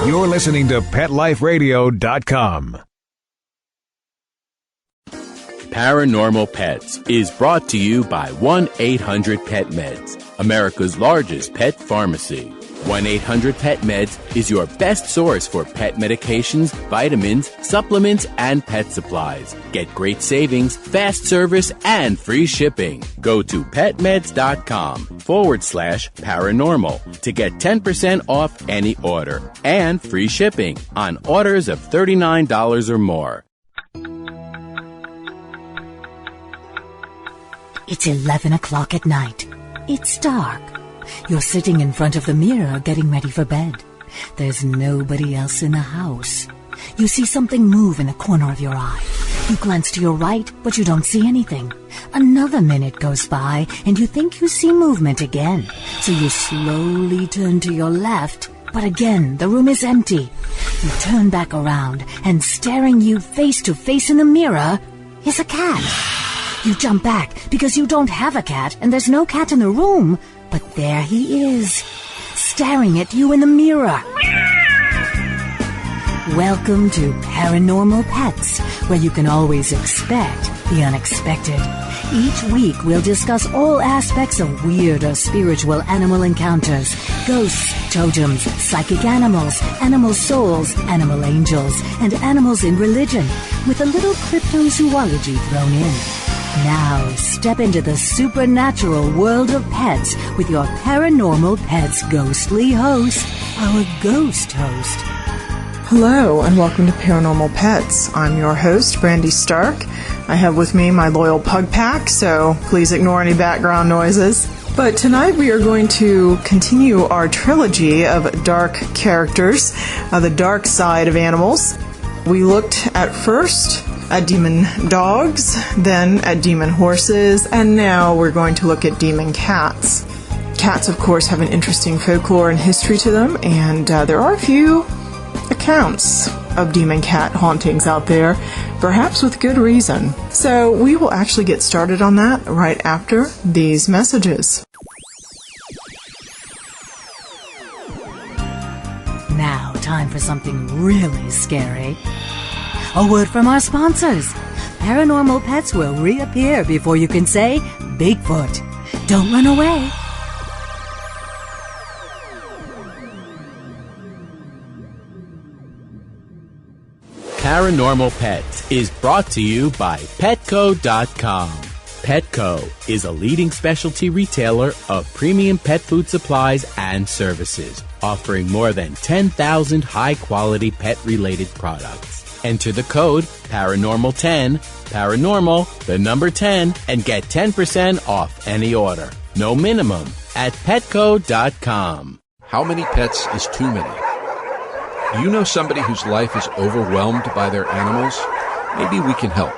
You're listening to PetLifeRadio.com. Paranormal Pets is brought to you by 1-800-PET-MEDS, America's largest pet pharmacy. 1-800-PET-MEDS is your best source for pet medications, vitamins, supplements, and pet supplies. Get great savings, fast service, and free shipping. Go to petmeds.com/paranormal to get 10% off any order and free shipping on orders of $39 or more. It's 11 o'clock at night. It's dark. You're sitting in front of the mirror getting ready for bed. There's nobody else in the house. You see something move in the corner of your eye. You glance to your right, but you don't see anything. Another minute goes by, and you think you see movement again. So you slowly turn to your left, but again, the room is empty. You turn back around, and staring you face to face in the mirror is a cat. You jump back because you don't have a cat, and there's no cat in the room. But there he is, staring at you in the mirror. Welcome to Paranormal Pets, where you can always expect the unexpected. Each week we'll discuss all aspects of weird or spiritual animal encounters, ghosts, totems, psychic animals, animal souls, animal angels, and animals in religion, with a little cryptozoology thrown in. Now, step into the supernatural world of pets with your Paranormal Pets ghostly host, our ghost host. Hello, and welcome to Paranormal Pets. I'm your host, Brandy Stark. I have with me my loyal pug pack, so please ignore any background noises. But tonight we are going to continue our trilogy of dark characters, the dark side of animals. We looked at first at demon dogs, then at demon horses, and now we're going to look at demon cats. Cats, of course, have an interesting folklore and history to them, and there are a few accounts of demon cat hauntings out there, perhaps with good reason. So we will actually get started on that right after these messages. Now, time for something really scary. A word from our sponsors. Paranormal Pets will reappear before you can say Bigfoot. Don't run away. Paranormal Pets is brought to you by Petco.com. Petco is a leading specialty retailer of premium pet food supplies and services, offering more than 10,000 high-quality pet-related products. Enter the code Paranormal10, Paranormal, the number 10, and get 10% off any order. No minimum at Petco.com. How many pets is too many? Do you know somebody whose life is overwhelmed by their animals? Maybe we can help.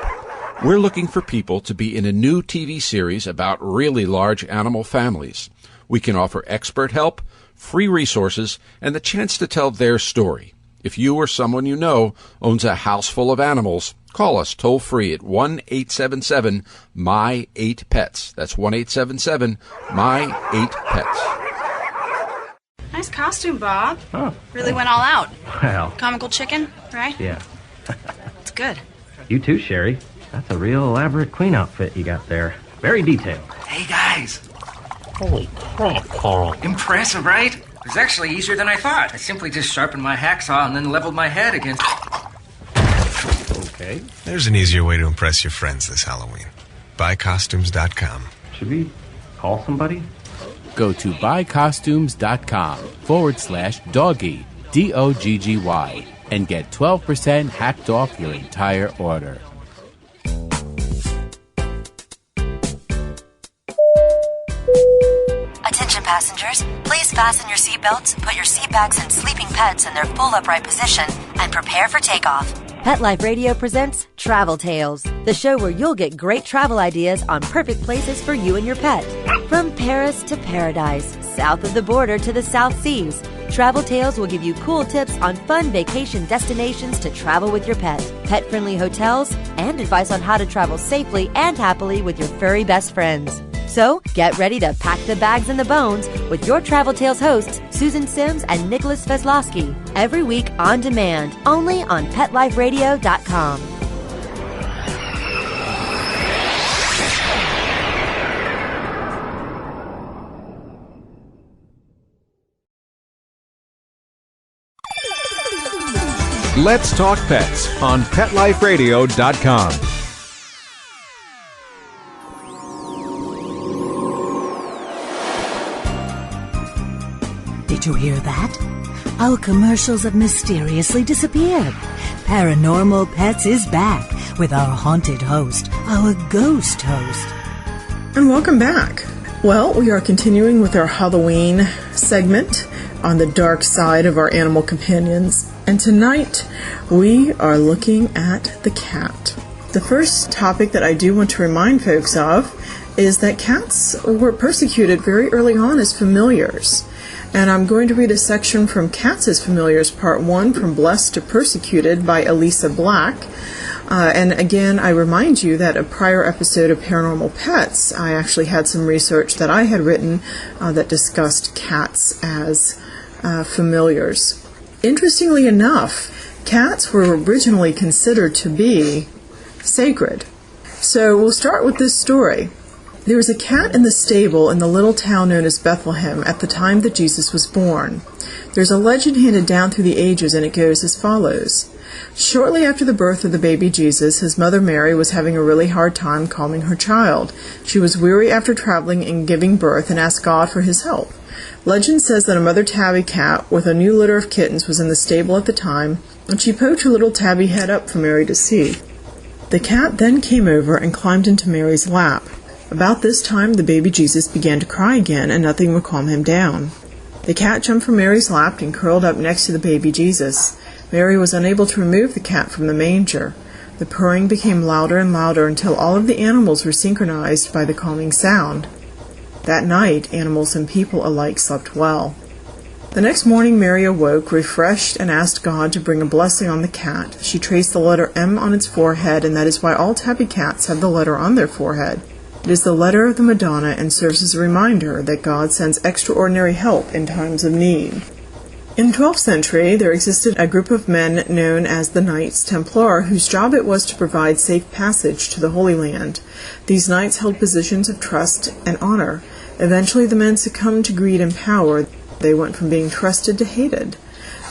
We're looking for people to be in a new TV series about really large animal families. We can offer expert help, free resources, and the chance to tell their story. If you or someone you know owns a house full of animals, call us toll-free at 1-877-MY-8-PETS. That's 1-877-MY-8-PETS. Nice costume, Bob. Oh. Really went all out. Well. Comical chicken, right? Yeah. It's good. You too, Sherry. That's a real elaborate queen outfit you got there. Very detailed. Hey, guys. Holy crap, Carl. Impressive, right? It was actually easier than I thought. I simply just sharpened my hacksaw and then leveled my head against... Okay. There's an easier way to impress your friends this Halloween. BuyCostumes.com. Should we call somebody? Go to buycostumes.com/doggy, DOGGY, and get 12% hacked off your entire order. Attention passengers, please fasten your seatbelts, put your seat bags and sleeping pets in their full upright position, and prepare for takeoff. Pet Life Radio presents Travel Tales, the show where you'll get great travel ideas on perfect places for you and your pet. From Paris to paradise, south of the border to the South Seas, Travel Tales will give you cool tips on fun vacation destinations to travel with your pet, pet-friendly hotels, and advice on how to travel safely and happily with your furry best friends. So get ready to pack the bags and the bones with your Travel Tales hosts, Susan Sims and Nicholas Veslowski, every week on demand, only on PetLifeRadio.com. Let's Talk Pets on PetLifeRadio.com. Did you hear that? Our commercials have mysteriously disappeared. Paranormal Pets is back with our haunted host, our ghost host. And welcome back. Well, we are continuing with our Halloween segment on the dark side of our animal companions. And tonight, we are looking at the cat. The first topic that I do want to remind folks of is that cats were persecuted very early on as familiars. And I'm going to read a section from Cats as Familiars, Part 1, From Blessed to Persecuted by Elisa Black. And again, I remind you that a prior episode of Paranormal Pets, I actually had some research that I had written that discussed cats as familiars. Interestingly enough, cats were originally considered to be sacred. So we'll start with this story. There was a cat in the stable in the little town known as Bethlehem at the time that Jesus was born. There's a legend handed down through the ages, and it goes as follows. Shortly after the birth of the baby Jesus, his mother Mary was having a really hard time calming her child. She was weary after traveling and giving birth and asked God for his help. Legend says that a mother tabby cat with a new litter of kittens was in the stable at the time, and she poked her little tabby head up for Mary to see. The cat then came over and climbed into Mary's lap. About this time, the baby Jesus began to cry again, and nothing would calm him down. The cat jumped from Mary's lap and curled up next to the baby Jesus. Mary was unable to remove the cat from the manger. The purring became louder and louder until all of the animals were synchronized by the calming sound. That night, animals and people alike slept well. The next morning, Mary awoke, refreshed, and asked God to bring a blessing on the cat. She traced the letter M on its forehead, and that is why all tabby cats have the letter on their forehead. It is the letter of the Madonna and serves as a reminder that God sends extraordinary help in times of need. In the 12th century, there existed a group of men known as the Knights Templar, whose job it was to provide safe passage to the Holy Land. These knights held positions of trust and honor. Eventually, the men succumbed to greed and power. They went from being trusted to hated.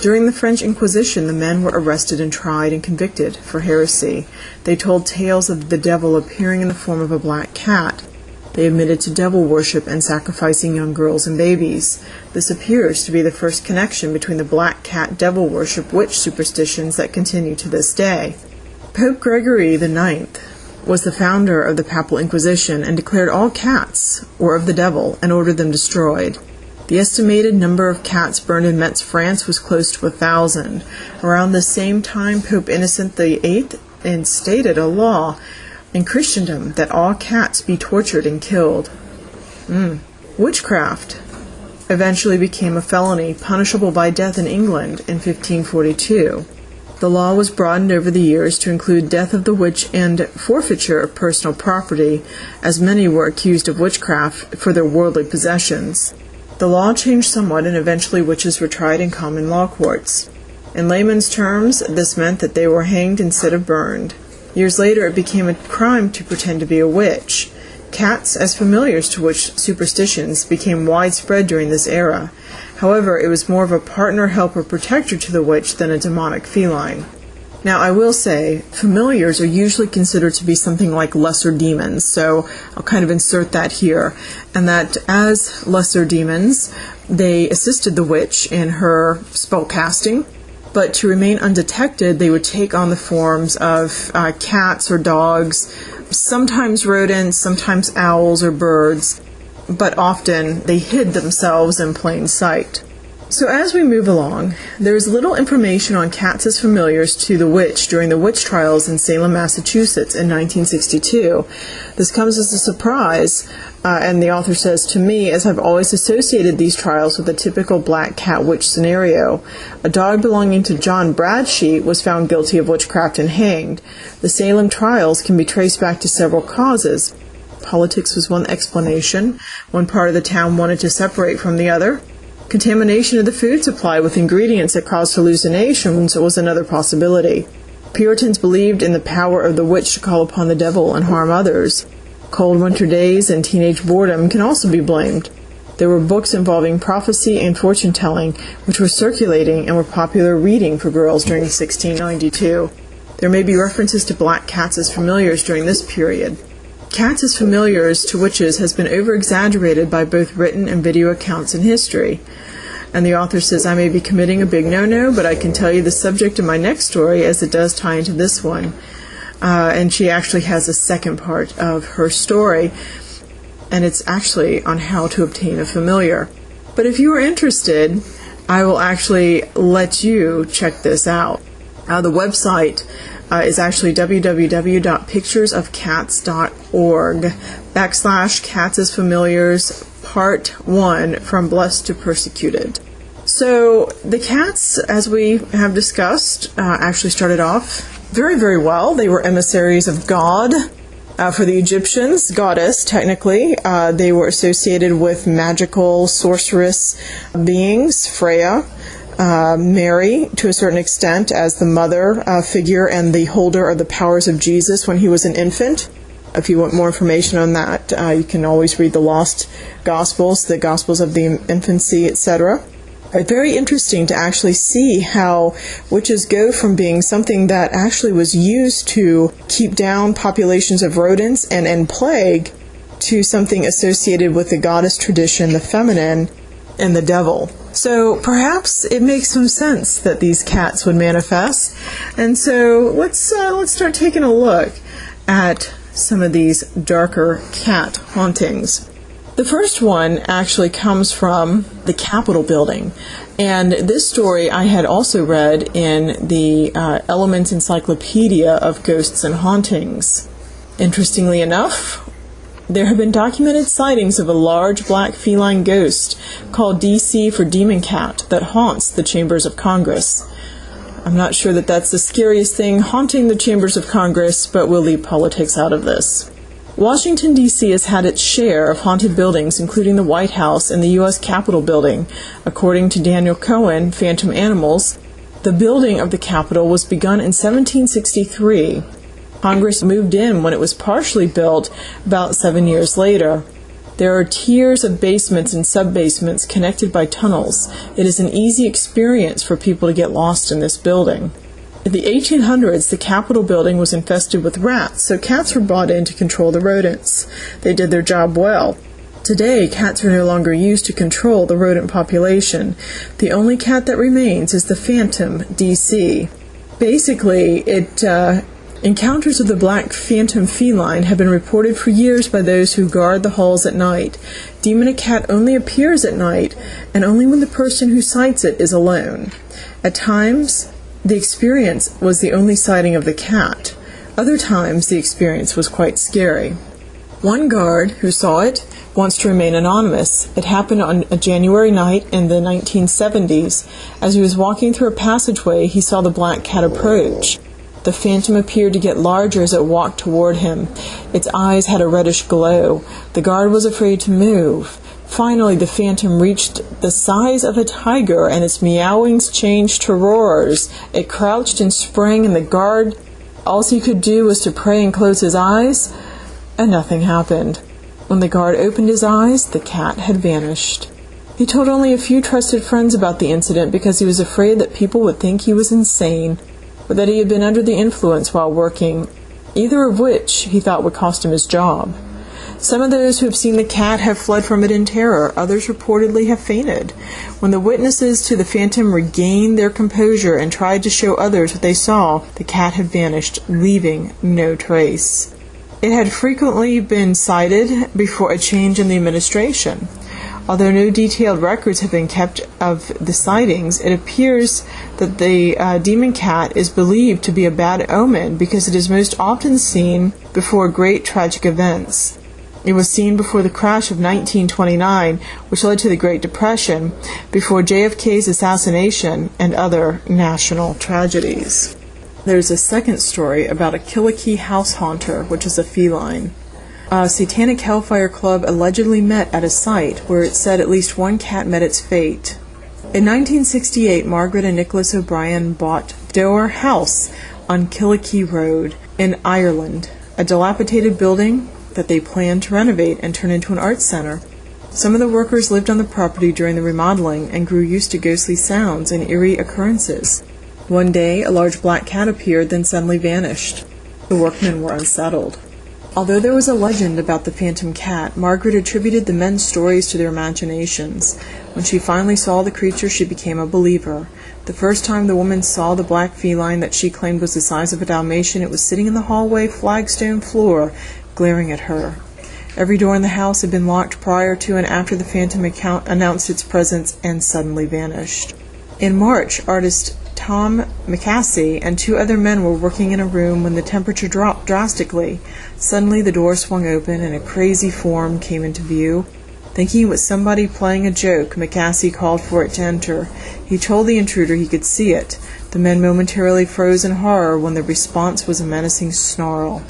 During the French Inquisition, the men were arrested and tried and convicted for heresy. They told tales of the devil appearing in the form of a black cat. They admitted to devil worship and sacrificing young girls and babies. This appears to be the first connection between the black cat devil worship witch superstitions that continue to this day. Pope Gregory IX was the founder of the Papal Inquisition and declared all cats were of the devil and ordered them destroyed. The estimated number of cats burned in Metz, France was close to 1,000. Around the same time, Pope Innocent VIII instated a law in Christendom that all cats be tortured and killed. Witchcraft eventually became a felony punishable by death in England in 1542. The law was broadened over the years to include death of the witch and forfeiture of personal property, as many were accused of witchcraft for their worldly possessions. The law changed somewhat, and eventually witches were tried in common law courts. In layman's terms, this meant that they were hanged instead of burned. Years later, it became a crime to pretend to be a witch. Cats, as familiars to witch superstitions, became widespread during this era. However, it was more of a partner, helper, protector to the witch than a demonic feline. Now, I will say, familiars are usually considered to be something like lesser demons, so I'll kind of insert that here. And that as lesser demons, they assisted the witch in her spell casting, but to remain undetected, they would take on the forms of cats or dogs, sometimes rodents, sometimes owls or birds, but often they hid themselves in plain sight. So as we move along, there is little information on cats as familiars to the witch during the witch trials in Salem, Massachusetts in 1962. This comes as a surprise, and the author says, "To me, as I've always associated these trials with a typical black cat witch scenario. A dog belonging to John Bradsheet was found guilty of witchcraft and hanged. The Salem trials can be traced back to several causes. Politics was one explanation. One part of the town wanted to separate from the other. Contamination of the food supply with ingredients that caused hallucinations was another possibility. Puritans believed in the power of the witch to call upon the devil and harm others. Cold winter days and teenage boredom can also be blamed. There were books involving prophecy and fortune-telling, which were circulating and were popular reading for girls during 1692. There may be references to black cats as familiars during this period. Cats as familiars to witches has been over-exaggerated by both written and video accounts in history. And the author says, I may be committing a big no-no, but I can tell you the subject of my next story as it does tie into this one. And she actually has a second part of her story, and it's actually on how to obtain a familiar. But if you are interested, I will actually let you check this out. The website is actually www.picturesofcats.org/cats as familiars part 1 from blessed to persecuted. So the cats, as we have discussed, actually started off very, very well. They were emissaries of God. For the Egyptians, goddess, technically, they were associated with magical sorceress beings, Freya, Mary, to a certain extent, as the mother figure and the holder of the powers of Jesus when he was an infant. If you want more information on that, you can always read the Lost Gospels, the Gospels of the Infancy, etc. It's very interesting to actually see how witches go from being something that actually was used to keep down populations of rodents and plague to something associated with the goddess tradition, the feminine, and the devil. So perhaps it makes some sense that these cats would manifest. And so let's start taking a look at some of these darker cat hauntings. The first one actually comes from the Capitol building, and this story I had also read in the Elements Encyclopedia of Ghosts and Hauntings. Interestingly enough, there have been documented sightings of a large black feline ghost called DC for Demon Cat that haunts the chambers of Congress. I'm not sure that that's the scariest thing haunting the chambers of Congress, but we'll leave politics out of this. Washington, D.C. has had its share of haunted buildings, including the White House and the U.S. Capitol building. According to Daniel Cohen, Phantom Animals, the building of the Capitol was begun in 1763. Congress moved in when it was partially built about 7 years later. There are tiers of basements and sub-basements connected by tunnels. It is an easy experience for people to get lost in this building. In the 1800s, the Capitol building was infested with rats, so cats were brought in to control the rodents. They did their job well. Today, cats are no longer used to control the rodent population. The only cat that remains is the Phantom DC. Basically, encounters of the black phantom feline have been reported for years by those who guard the halls at night. Demon cat only appears at night, and only when the person who sights it is alone. At times, the experience was the only sighting of the cat. Other times, the experience was quite scary. One guard who saw it wants to remain anonymous. It happened on a January night in the 1970s. As he was walking through a passageway, he saw the black cat approach. The phantom appeared to get larger as it walked toward him. Its eyes had a reddish glow. The guard was afraid to move. Finally, the phantom reached the size of a tiger, and its meowings changed to roars. It crouched and sprang, and the guard, all he could do was to pray and close his eyes, and nothing happened. When the guard opened his eyes, the cat had vanished. He told only a few trusted friends about the incident because he was afraid that people would think he was insane, or that he had been under the influence while working, either of which he thought would cost him his job. Some of those who have seen the cat have fled from it in terror. Others reportedly have fainted. When the witnesses to the phantom regained their composure and tried to show others what they saw, the cat had vanished, leaving no trace. It had frequently been cited before a change in the administration. Although no detailed records have been kept of the sightings, it appears that the demon cat is believed to be a bad omen because it is most often seen before great tragic events. It was seen before the crash of 1929, which led to the Great Depression, before JFK's assassination, and other national tragedies. There's a second story about a Killikee house haunter, which is a feline. A satanic hellfire club allegedly met at a site where it said at least one cat met its fate. In 1968, Margaret and Nicholas O'Brien bought Dower House on Killikee Road in Ireland, a dilapidated building that they planned to renovate and turn into an art center. Some of the workers lived on the property during the remodeling and grew used to ghostly sounds and eerie occurrences. One day, a large black cat appeared, then suddenly vanished. The workmen were unsettled. Although there was a legend about the phantom cat, Margaret attributed the men's stories to their imaginations. When she finally saw the creature, she became a believer. The first time the woman saw the black feline that she claimed was the size of a Dalmatian, it was sitting in the hallway flagstone floor, glaring at her. Every door in the house had been locked prior to and after the phantom announced its presence and suddenly vanished. In March, artist Tom McCasey and 2 other men were working in a room when the temperature dropped drastically. Suddenly the door swung open and a crazy form came into view. Thinking it was somebody playing a joke, McCasey called for it to enter. He told the intruder he could see it. The men momentarily froze in horror when the response was a menacing snarl.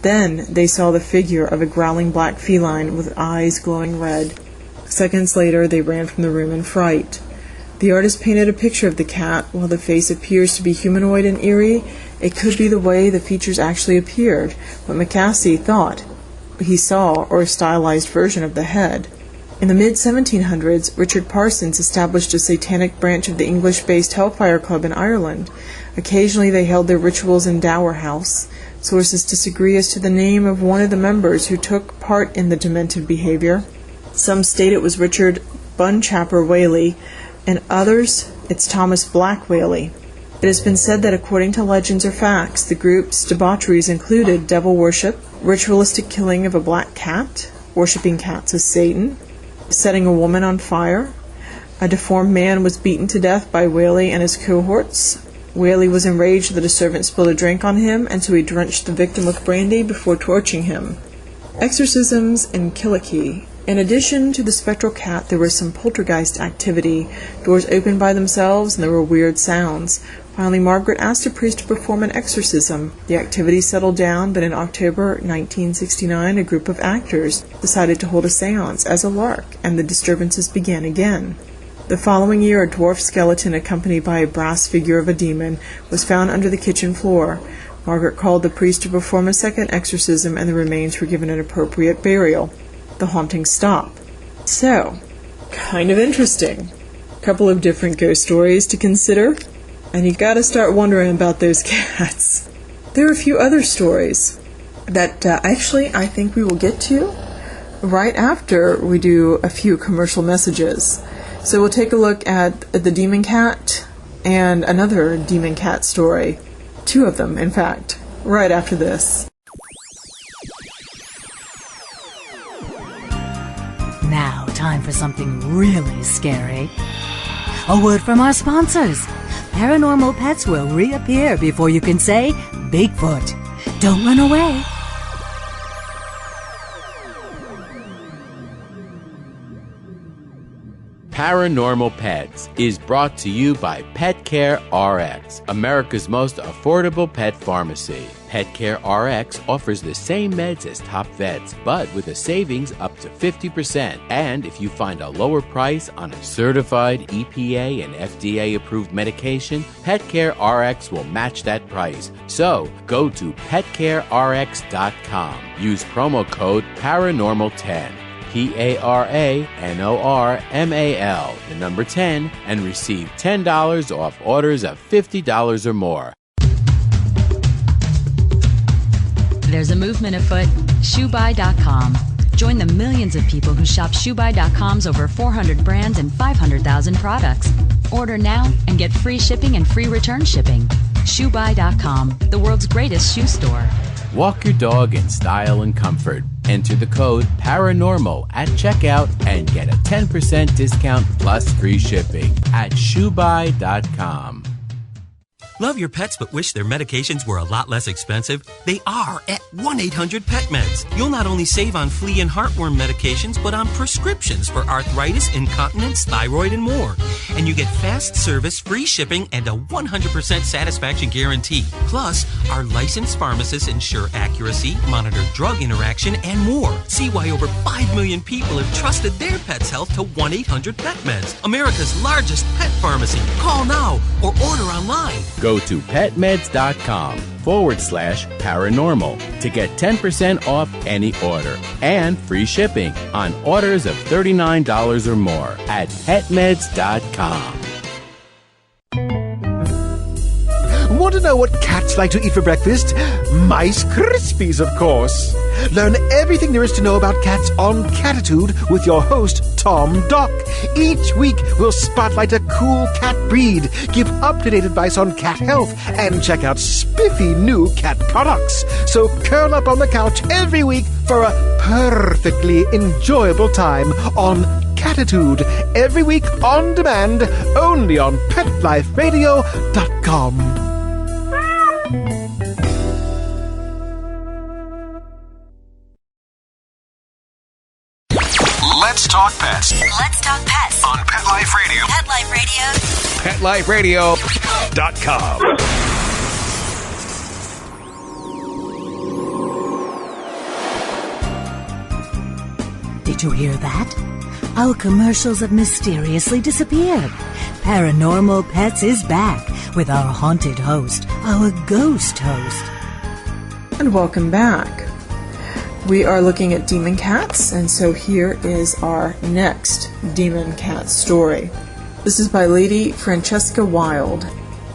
Then they saw the figure of a growling black feline with eyes glowing red. Seconds later, they ran from the room in fright. The artist painted a picture of the cat. While the face appears to be humanoid and eerie, it could be the way the features actually appeared, what McCasey thought he saw, or a stylized version of the head. In the mid-1700s, Richard Parsons established a satanic branch of the English-based Hellfire Club in Ireland. Occasionally they held their rituals in Dower House. Sources disagree as to the name of one of the members who took part in the demented behavior. Some state it was Richard Bunchapper Whaley, and others it's Thomas Black Whaley. It has been said that according to legends or facts, the group's debaucheries included devil worship, ritualistic killing of a black cat, worshipping cats as Satan, setting a woman on fire. A deformed man was beaten to death by Whaley and his cohorts. Whaley was enraged that a servant spilled a drink on him, and so he drenched the victim with brandy before torching him. Exorcisms in Killikee. In addition to the spectral cat, there was some poltergeist activity. Doors opened by themselves, and there were weird sounds. Finally, Margaret asked a priest to perform an exorcism. The activity settled down, but in October 1969, a group of actors decided to hold a seance as a lark, and the disturbances began again. The following year, a dwarf skeleton accompanied by a brass figure of a demon was found under the kitchen floor. Margaret called the priest to perform a second exorcism, and the remains were given an appropriate burial. The hauntings stopped. So, kind of interesting. A couple of different ghost stories to consider, and you gotta start wondering about those cats. There are a few other stories that actually I think we will get to right after we do a few commercial messages. So we'll take a look at the demon cat and another demon cat story. 2 of them, in fact, right after this. Now, time for something really scary. A word from our sponsors. Paranormal pets will reappear before you can say Bigfoot. Don't run away. Paranormal Pets is brought to you by Pet Care RX, America's most affordable pet pharmacy. Pet Care RX offers the same meds as top vets, but with a savings up to 50%. And if you find a lower price on a certified EPA and FDA approved medication, Pet Care RX will match that price. So go to petcarerx.com. Use promo code Paranormal10. PARANORMAL, the number 10, and receive $10 off orders of $50 or more. There's a movement afoot. ShoeBuy.com. Join the millions of people who shop ShoeBuy.com's over 400 brands and 500,000 products. Order now and get free shipping and free return shipping. ShoeBuy.com, the world's greatest shoe store. Walk your dog in style and comfort. Enter the code PARANORMAL at checkout and get a 10% discount plus free shipping at ShoeBuy.com. Love your pets but wish their medications were a lot less expensive? They are at 1-800-PET-MEDS. You'll not only save on flea and heartworm medications, but on prescriptions for arthritis, incontinence, thyroid, and more. and you get fast service, free shipping, and a 100% satisfaction guarantee. Plus, our licensed pharmacists ensure accuracy, monitor drug interaction, and more. See why over 5 million people have trusted their pet's health to 1-800-PET-MEDS, America's largest pet pharmacy. Call now or order online. Go to petmeds.com/paranormal to get 10% off any order and free shipping on orders of $39 or more at petmeds.com. Want to know what cats like to eat for breakfast? Mice Krispies, of course. Learn everything there is to know about cats on Catitude with your host, Tom Dock. Each week, we'll spotlight a cool cat breed, give up-to-date advice on cat health, and check out spiffy new cat products. So curl up on the couch every week for a perfectly enjoyable time on Catitude, every week on demand, only on PetLifeRadio.com. Let's talk pets. Let's talk pets On Pet Life Radio. Pet Life Radio. PetLifeRadio.com. Did you hear that? Our commercials have mysteriously disappeared. Paranormal Pets is back with our haunted host, our ghost host. And welcome back. We are looking at demon cats, and so here is our next demon cat story. This is by Lady Francesca Wilde.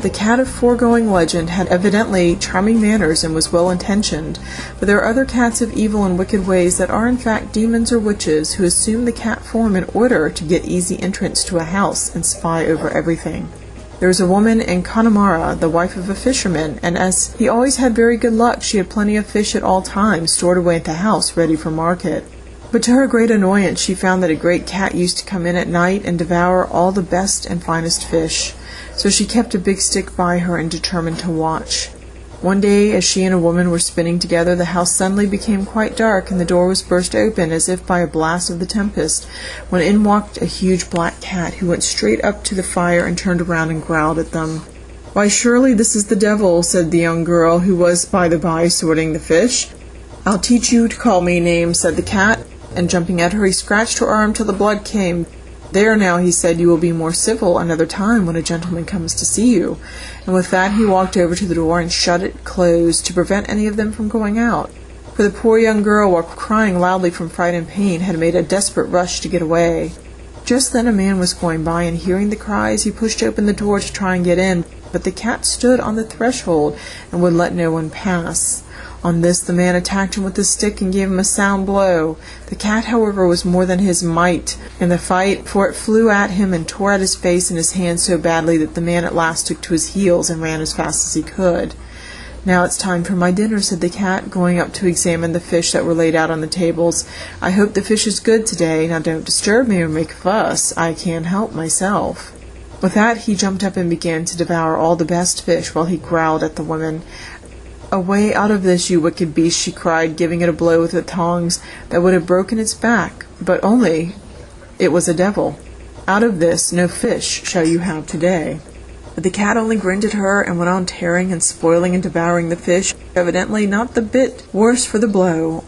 The cat of foregoing legend had evidently charming manners and was well-intentioned, but there are other cats of evil and wicked ways that are in fact demons or witches who assume the cat form in order to get easy entrance to a house and spy over everything. There was a woman in Connemara, the wife of a fisherman, and as he always had very good luck, she had plenty of fish at all times stored away at the house ready for market. But to her great annoyance, she found that a great cat used to come in at night and devour all the best and finest fish. So she kept a big stick by her and determined to watch. One day, as she and a woman were spinning together, the house suddenly became quite dark, and the door was burst open as if by a blast of the tempest, when in walked a huge black cat, who went straight up to the fire and turned around and growled at them. "Why, surely this is the devil," said the young girl, who was by the by sorting the fish. "I'll teach you to call me names," said the cat, and jumping at her, he scratched her arm till the blood came. "There now," he said, "you will be more civil another time when a gentleman comes to see you." And with that he walked over to the door and shut it closed to prevent any of them from going out. For the poor young girl, while crying loudly from fright and pain, had made a desperate rush to get away. Just then a man was going by, and hearing the cries, he pushed open the door to try and get in, but the cat stood on the threshold and would let no one pass. On this the man attacked him with a stick and gave him a sound blow. The cat, however, was more than his might in the fight, for it flew at him and tore at his face and his hands so badly that the man at last took to his heels and ran as fast as he could. "Now it's time for my dinner," said the cat, going up to examine the fish that were laid out on the tables. "I hope the fish is good today. Now don't disturb me or make a fuss. I can't help myself." With that he jumped up and began to devour all the best fish, while he growled at the woman. "Away out of this, you wicked beast," she cried, giving it a blow with the tongs that would have broken its back, but only it was a devil. "Out of this, no fish shall you have today." But the cat only grinned at her and went on tearing and spoiling and devouring the fish, evidently not the bit worse for the blow.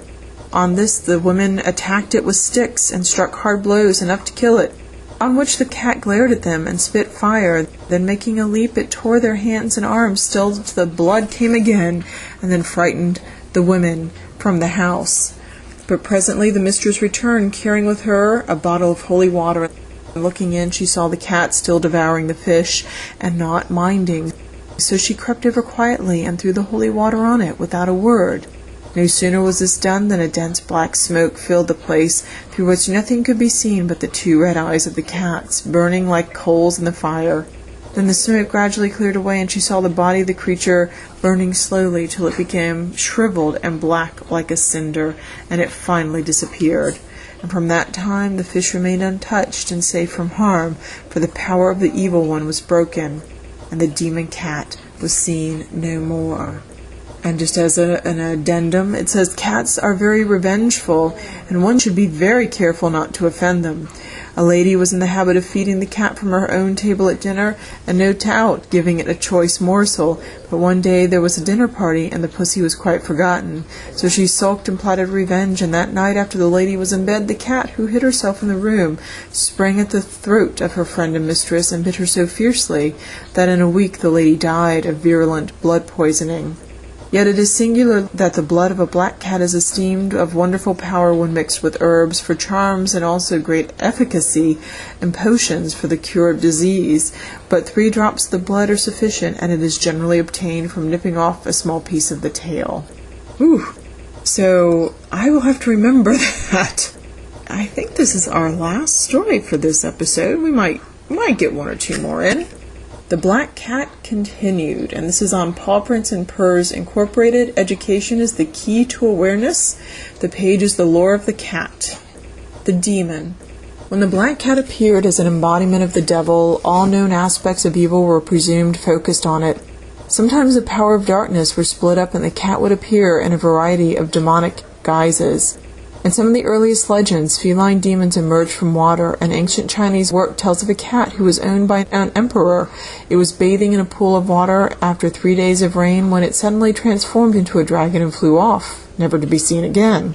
On this the women attacked it with sticks and struck hard blows enough to kill it, on which the cat glared at them and spit fire. Then making a leap, it tore their hands and arms till the blood came again, and then frightened the women from the house. But presently the mistress returned, carrying with her a bottle of holy water. Looking in, she saw the cat still devouring the fish, and not minding. So she crept over quietly and threw the holy water on it without a word. No sooner was this done than a dense black smoke filled the place, through which nothing could be seen but the two red eyes of the cats, burning like coals in the fire. Then the smoke gradually cleared away, and she saw the body of the creature burning slowly till it became shriveled and black like a cinder, and it finally disappeared. And from that time the fish remained untouched and safe from harm, for the power of the evil one was broken, and the demon cat was seen no more. And just as an addendum, it says cats are very revengeful, and one should be very careful not to offend them. A lady was in the habit of feeding the cat from her own table at dinner, and no doubt giving it a choice morsel, but one day there was a dinner party, and the pussy was quite forgotten. So she sulked and plotted revenge, and that night after the lady was in bed, the cat, who hid herself in the room, sprang at the throat of her friend and mistress, and bit her so fiercely that in a week the lady died of virulent blood poisoning. Yet it is singular that the blood of a black cat is esteemed of wonderful power when mixed with herbs for charms, and also great efficacy in potions for the cure of disease. But 3 drops of the blood are sufficient, and it is generally obtained from nipping off a small piece of the tail. Ooh, so I will have to remember that. I think this is our last story for this episode. We might get 1 or 2 more in. The Black Cat continued, and this is on Paw Prints and Purrs Incorporated. Education is the key to awareness. The page is the lore of the cat. The demon. When the Black Cat appeared as an embodiment of the devil, all known aspects of evil were presumed focused on it. Sometimes the power of darkness were split up and the cat would appear in a variety of demonic guises. In some of the earliest legends, feline demons emerged from water. An ancient Chinese work tells of a cat who was owned by an emperor. It was bathing in a pool of water after 3 days of rain when it suddenly transformed into a dragon and flew off, never to be seen again.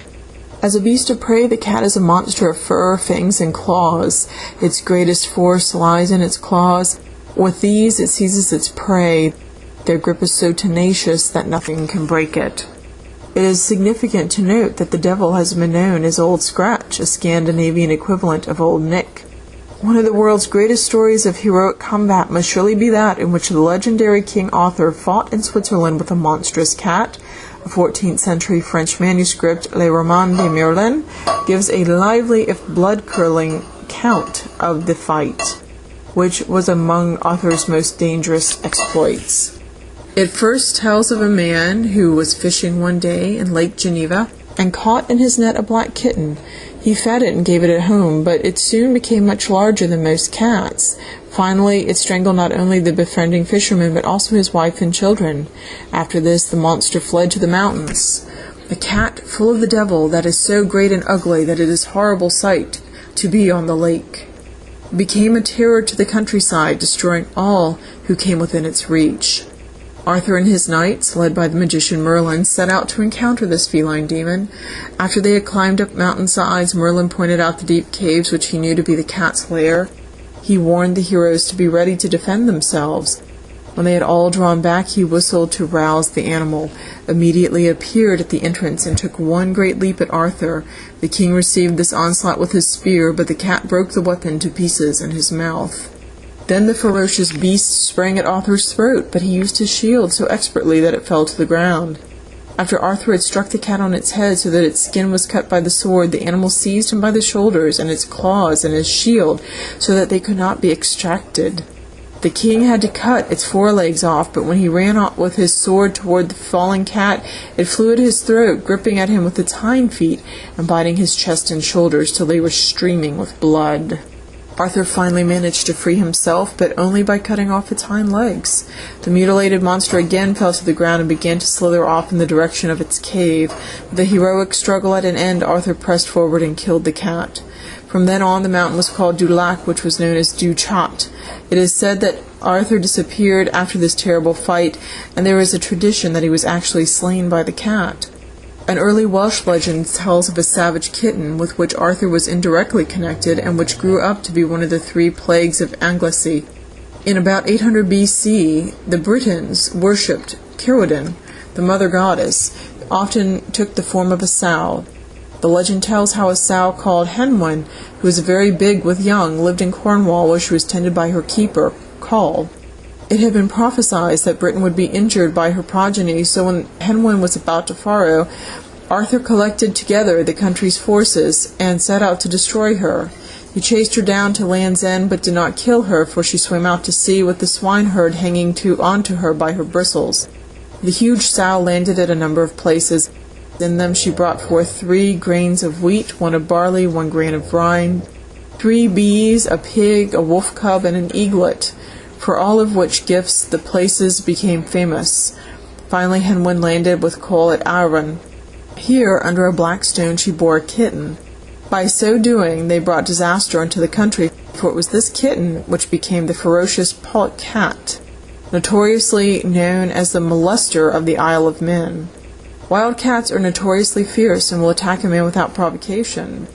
As a beast of prey, the cat is a monster of fur, fangs, and claws. Its greatest force lies in its claws. With these, it seizes its prey. Their grip is so tenacious that nothing can break it. It is significant to note that the devil has been known as Old Scratch, a Scandinavian equivalent of Old Nick. One of the world's greatest stories of heroic combat must surely be that in which the legendary King Arthur fought in Switzerland with a monstrous cat. A 14th century French manuscript, Le Roman de Merlin, gives a lively if blood-curdling account of the fight, which was among Arthur's most dangerous exploits. It first tells of a man who was fishing one day in Lake Geneva and caught in his net a black kitten. He fed it and gave it a home, but it soon became much larger than most cats. Finally, it strangled not only the befriending fisherman, but also his wife and children. After this, the monster fled to the mountains. A cat full of the devil that is so great and ugly that it is a horrible sight to be on the lake, became a terror to the countryside, destroying all who came within its reach. Arthur and his knights, led by the magician Merlin, set out to encounter this feline demon. After they had climbed up mountainsides, Merlin pointed out the deep caves which he knew to be the cat's lair. He warned the heroes to be ready to defend themselves. When they had all drawn back, he whistled to rouse the animal, immediately appeared at the entrance, and took one great leap at Arthur. The king received this onslaught with his spear, but the cat broke the weapon to pieces in his mouth. Then the ferocious beast sprang at Arthur's throat, but he used his shield so expertly that it fell to the ground. After Arthur had struck the cat on its head so that its skin was cut by the sword, the animal seized him by the shoulders and its claws and his shield so that they could not be extracted. The king had to cut its forelegs off, but when he ran out with his sword toward the falling cat, it flew at his throat, gripping at him with its hind feet and biting his chest and shoulders till they were streaming with blood. Arthur finally managed to free himself, but only by cutting off its hind legs. The mutilated monster again fell to the ground and began to slither off in the direction of its cave. With the heroic struggle at an end, Arthur pressed forward and killed the cat. From then on, the mountain was called Du Lac, which was known as Du Chat. It is said that Arthur disappeared after this terrible fight, and there is a tradition that he was actually slain by the cat. An early Welsh legend tells of a savage kitten with which Arthur was indirectly connected and which grew up to be one of the 3 plagues of Anglesey. In about 800 BC, the Britons worshipped Cerwydn, the mother goddess, often took the form of a sow. The legend tells how a sow called Henwen, who was very big with young, lived in Cornwall where she was tended by her keeper, Coll. It had been prophesied that Britain would be injured by her progeny, so when Henwen was about to farrow, Arthur collected together the country's forces and set out to destroy her. He chased her down to Land's End, but did not kill her, for she swam out to sea with the swineherd hanging onto her by her bristles. The huge sow landed at a number of places. In them she brought forth 3 grains of wheat, 1 of barley, 1 grain of rye, 3 bees, a pig, a wolf cub, and an eaglet, for all of which gifts the places became famous. Finally, Henwen landed with Coll at Arran. Here, under a black stone, she bore a kitten. By so doing, they brought disaster into the country, for it was this kitten which became the ferocious Pullet cat, notoriously known as the molester of the Isle of Men. Wild cats are notoriously fierce and will attack a man without provocation.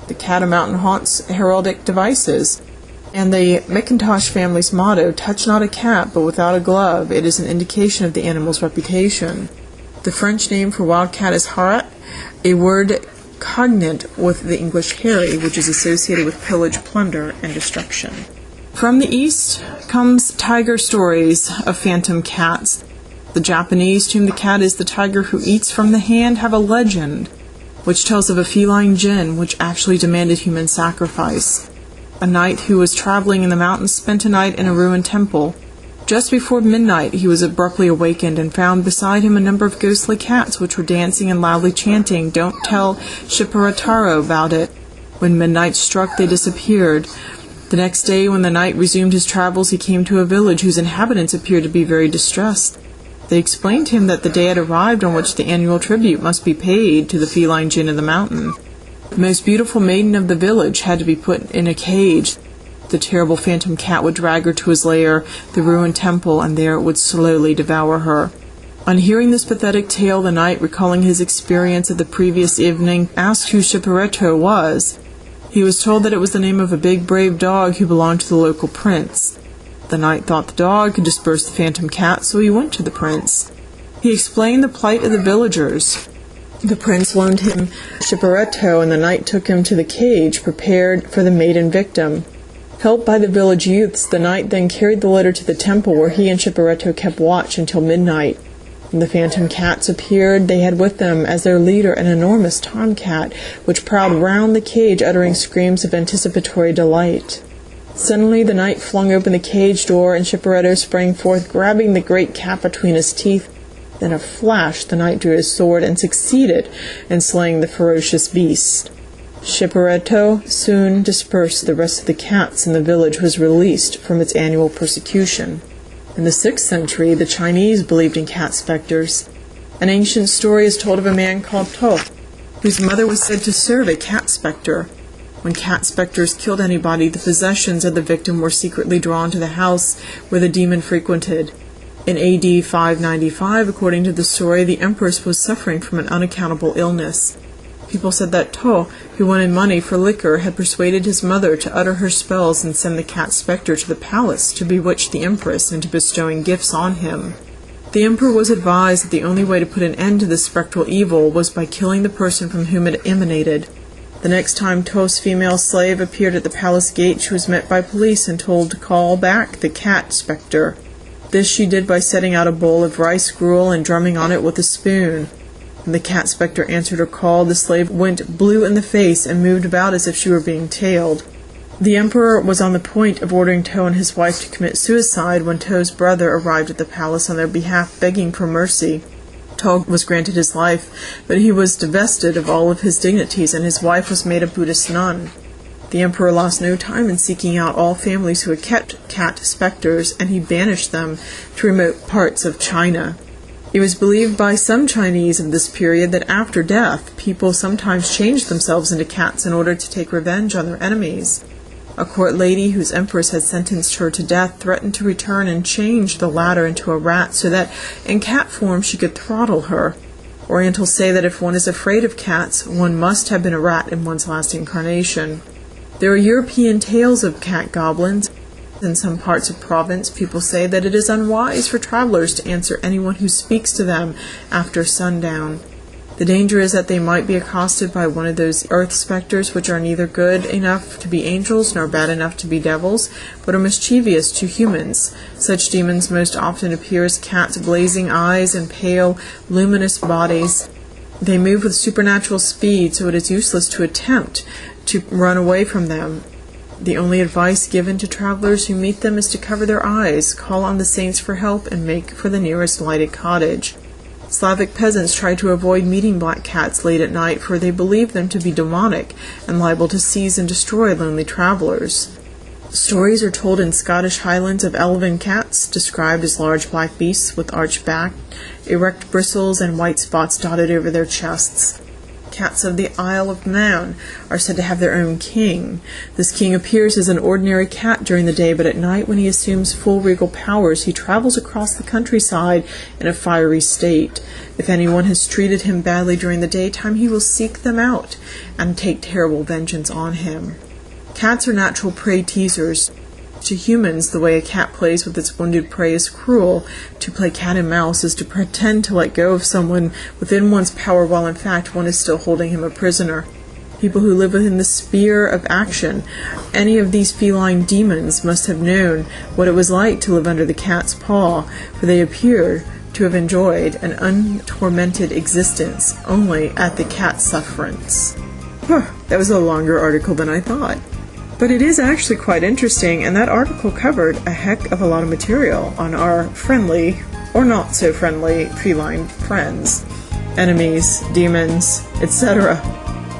The cat of mountain haunts heraldic devices, and the McIntosh family's motto, "Touch not a cat, but without a glove," it is an indication of the animal's reputation. The French name for wild cat is harat, a word cognate with the English hairy, which is associated with pillage, plunder, and destruction. From the East comes tiger stories of phantom cats. The Japanese, to whom the cat is the tiger who eats from the hand, have a legend which tells of a feline jinn which actually demanded human sacrifice. A knight who was traveling in the mountains spent a night in a ruined temple. Just before midnight he was abruptly awakened and found beside him a number of ghostly cats which were dancing and loudly chanting, "Don't tell Shipperataro about it." When midnight struck, they disappeared. The next day, when the knight resumed his travels, he came to a village whose inhabitants appeared to be very distressed. They explained to him that the day had arrived on which the annual tribute must be paid to the feline jinn of the mountain. The most beautiful maiden of the village had to be put in a cage. The terrible phantom cat would drag her to his lair, the ruined temple, and there it would slowly devour her. On hearing this pathetic tale, the knight, recalling his experience of the previous evening, asked who Shipperetto was. He was told that it was the name of a big, brave dog who belonged to the local prince. The knight thought the dog could disperse the phantom cat, so he went to the prince. He explained the plight of the villagers. The prince loaned him Shipperetto, and the knight took him to the cage prepared for the maiden victim. Helped by the village youths, the knight then carried the litter to the temple, where he and Shipperetto kept watch until midnight. When the phantom cats appeared, they had with them as their leader an enormous tomcat, which prowled round the cage, uttering screams of anticipatory delight. Suddenly the knight flung open the cage door, and Shipperetto sprang forth, grabbing the great cat between his teeth. In a flash the knight drew his sword and succeeded in slaying the ferocious beast. Shipperetto soon dispersed the rest of the cats, and the village was released from its annual persecution. In the 6th century, the Chinese believed in cat specters. An ancient story is told of a man called To, whose mother was said to serve a cat specter. When cat specters killed anybody, the possessions of the victim were secretly drawn to the house where the demon frequented. In AD 595, according to the story, the empress was suffering from an unaccountable illness. People said that To, who wanted money for liquor, had persuaded his mother to utter her spells and send the cat specter to the palace to bewitch the empress into bestowing gifts on him. The emperor was advised that the only way to put an end to this spectral evil was by killing the person from whom it emanated. The next time To's female slave appeared at the palace gate, she was met by police and told to call back the cat specter. This she did by setting out a bowl of rice gruel and drumming on it with a spoon. When the cat specter answered her call, the slave went blue in the face and moved about as if she were being tailed. The emperor was on the point of ordering To and his wife to commit suicide when To's brother arrived at the palace on their behalf, begging for mercy. To was granted his life, but he was divested of all of his dignities, and his wife was made a Buddhist nun. The emperor lost no time in seeking out all families who had kept cat specters, and he banished them to remote parts of China. It was believed by some Chinese of this period that after death, people sometimes changed themselves into cats in order to take revenge on their enemies. A court lady whose empress had sentenced her to death threatened to return and change the latter into a rat so that in cat form she could throttle her. Orientals say that if one is afraid of cats, one must have been a rat in one's last incarnation. There are European tales of cat goblins. In some parts of province, people say that it is unwise for travelers to answer anyone who speaks to them after sundown. The danger is that they might be accosted by one of those earth specters which are neither good enough to be angels nor bad enough to be devils, but are mischievous to humans. Such demons most often appear as cats' blazing eyes and pale, luminous bodies. They move with supernatural speed, so it is useless to attempt to run away from them. The only advice given to travelers who meet them is to cover their eyes, call on the saints for help, and make for the nearest lighted cottage. Slavic peasants tried to avoid meeting black cats late at night, for they believed them to be demonic and liable to seize and destroy lonely travelers. Stories are told in Scottish Highlands of elven cats, described as large black beasts with arched back, erect bristles, and white spots dotted over their chests. cats of the Isle of Man are said to have their own king. This king appears as an ordinary cat during the day, but at night, when he assumes full regal powers, he travels across the countryside in a fiery state. If anyone has treated him badly during the daytime, he will seek them out and take terrible vengeance on him. Cats are natural prey teasers. To humans, the way a cat plays with its wounded prey is cruel. To play cat and mouse is to pretend to let go of someone within one's power while in fact one is still holding him a prisoner. People who live within the sphere of action, any of these feline demons must have known what it was like to live under the cat's paw, for they appear to have enjoyed an untormented existence only at the cat's sufferance. That was a longer article than I thought. But it is actually quite interesting, and that article covered a heck of a lot of material on our friendly, or not so friendly, feline friends, enemies, demons, etc.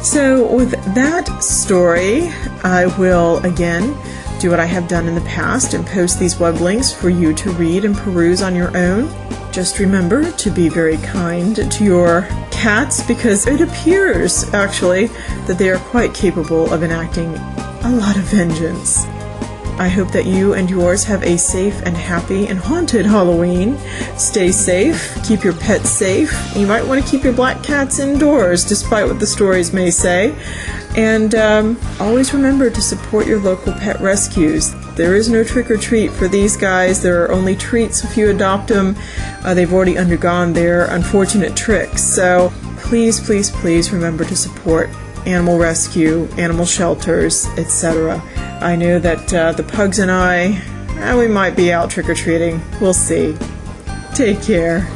So with that story, I will again do what I have done in the past and post these web links for you to read and peruse on your own. Just remember to be very kind to your cats, because it appears, actually, that they are quite capable of enacting a lot of vengeance. I hope that you and yours have a safe and happy and haunted Halloween. Stay safe, keep your pets safe. You might want to keep your black cats indoors, despite what the stories may say. And always remember to support your local pet rescues. There is no trick-or-treat for these guys. There are only treats if you adopt them. They've already undergone their unfortunate tricks. So please, please, please remember to support animal rescue, animal shelters, etc. I know that the pugs and I, we might be out trick-or-treating. We'll see. Take care.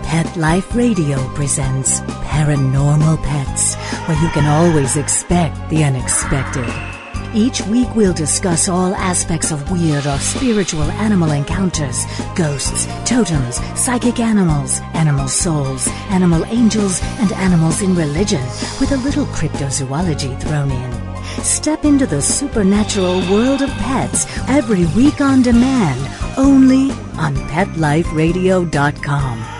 Pet Life Radio presents Paranormal Pets, where you can always expect the unexpected. Each week we'll discuss all aspects of weird or spiritual animal encounters, ghosts, totems, psychic animals, animal souls, animal angels, and animals in religion, with a little cryptozoology thrown in. Step into the supernatural world of pets every week on demand, only on PetLifeRadio.com.